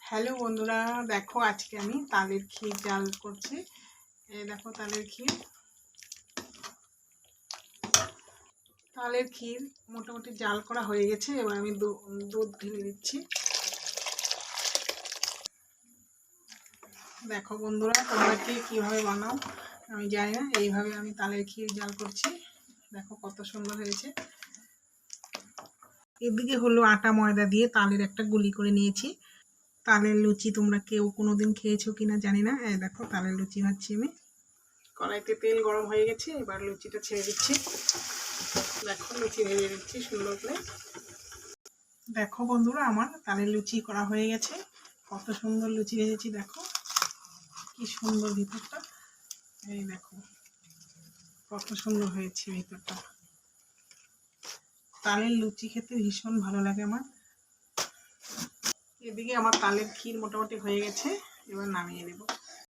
Hello বন্ধুরা, দেখো আজকে আমি তালের ক্ষীর জাল করছি। এই দেখো তালের ক্ষীর মোটামুটি জাল করা হয়ে গেছে। এবার আমি দুধ ঢেলে দিচ্ছি। দেখো বন্ধুরা, তোমরা কীভাবে বানাও আমি জানি না, এইভাবে আমি তালের ক্ষীর জাল করছি। দেখো কত সুন্দর হয়েছে। এদিকে হলো আটা ময়দা দিয়ে তালের একটা গুলি করে নিয়েছি। তালের লুচি তোমরা কেউ কোনোদিন খেয়েছো কিনা জানি না। দেখো তালের লুচি ভাজছি আমি। কড়াইতে তেল গরম হয়ে গেছে, এবার লুচিটা ছেড়ে দিচ্ছি। দেখো লুচি ভেজে দিচ্ছি সুন্দর করে। দেখো বন্ধুরা, আমার তালের লুচি করা হয়ে গেছে। কত সুন্দর লুচি ভেজেছি, দেখো কি সুন্দর ভিতরটা। এই দেখো কত সুন্দর হয়েছে ভিতরটা। তালের লুচি খেতে ভীষণ ভালো লাগে আমার। এদিকে আমার তালের ক্ষীর মোটামুটি হয়ে গেছে, এবার নামিয়ে নেব।